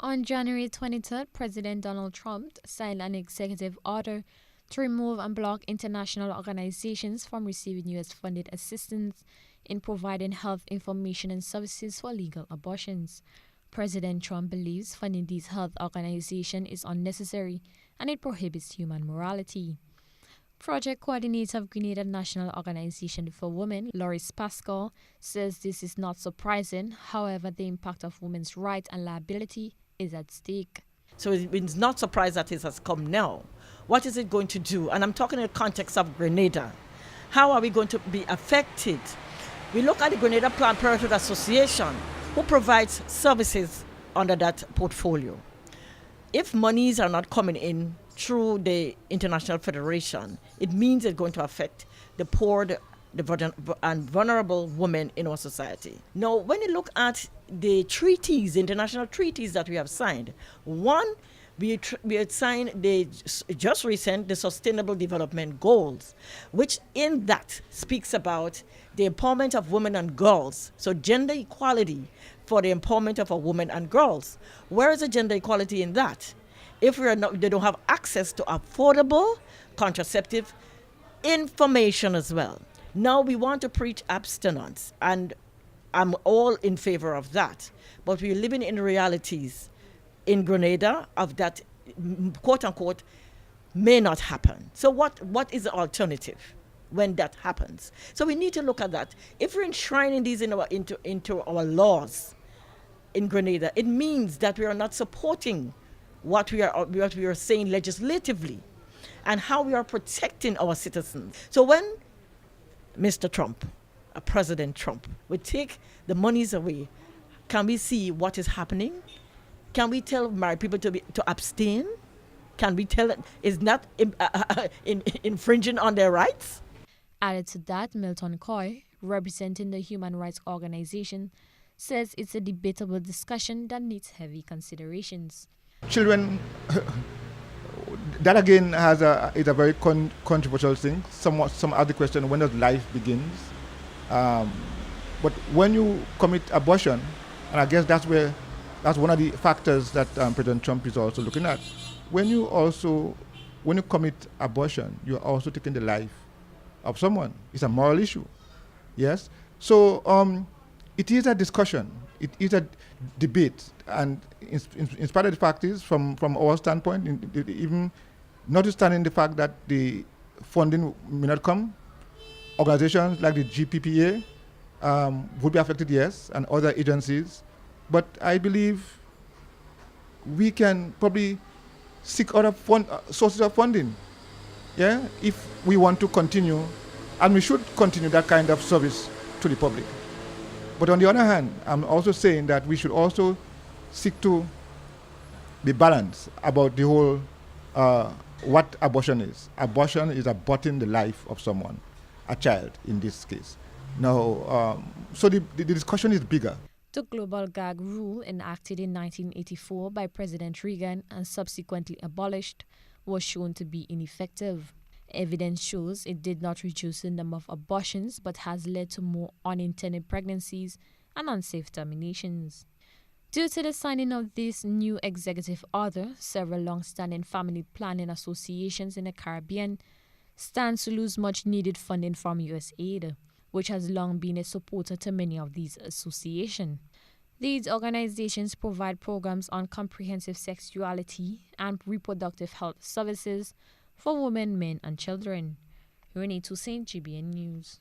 On January 23rd, President Donald Trump signed an executive order to remove and block international organizations from receiving U.S.-funded assistance in providing health information and services for legal abortions. President Trump believes funding these health organizations is unnecessary and it prohibits human morality. Project coordinator of Grenada National Organization for Women, Loris Pascal, says this is not surprising. However, the impact of women's rights and liability is at stake. So it's not surprised that it has come now. What is it going to do? And I'm talking in the context of Grenada. How are we going to be affected? We look at the Grenada Planned Parenthood Association, who provides services under that portfolio. If monies are not coming in through the International Federation, it means it's going to affect the poor and vulnerable women in our society. Now, when you look at the treaties, international treaties that we have signed, one, we had signed the Sustainable Development Goals, which in that speaks about the empowerment of women and girls, so gender equality for the empowerment of a women and girls. Where is the gender equality in that? If they don't have access to affordable contraceptive information as well. Now we want to preach abstinence, and I'm all in favor of that. But we're living in realities in Grenada of that, quote unquote, may not happen. So what is the alternative when that happens? So we need to look at that. If we're enshrining these into our laws in Grenada, it means that we are not supporting what we are saying legislatively and how we are protecting our citizens. So when Mr. Trump, President Trump, would take the monies away, can we see what is happening? Can we tell married people to abstain? Can we tell it is not infringing on their rights? Added to that, Milton Coy, representing the human rights organization, says it's a debatable discussion that needs heavy considerations. Children, that again is a very controversial thing. Some other question, when does life begins? But when you commit abortion, and I guess that's one of the factors that President Trump is also looking at. When you commit abortion, you're also taking the life of someone. It's a moral issue, yes. So it is a discussion. It is a debate, and in spite of the fact is, from our standpoint, even notwithstanding the fact that the funding may not come, organizations like the GPPA would be affected, yes, and other agencies. But I believe we can probably seek other sources of funding, yeah, if we want to continue, and we should continue that kind of service to the public. But on the other hand, I'm also saying that we should also seek to be balanced about the whole what abortion is. Abortion is aborting the life of someone, a child in this case. Now, so the discussion is bigger. The global gag rule, enacted in 1984 by President Reagan and subsequently abolished, was shown to be ineffective. Evidence shows it did not reduce the number of abortions but has led to more unintended pregnancies and unsafe terminations. Due to the signing of this new executive order, several long-standing family planning associations in the Caribbean stand to lose much-needed funding from USAID, which has long been a supporter to many of these associations. These organizations provide programs on comprehensive sexuality and reproductive health services for women, men, and children. Renee Toussaint, GBN News.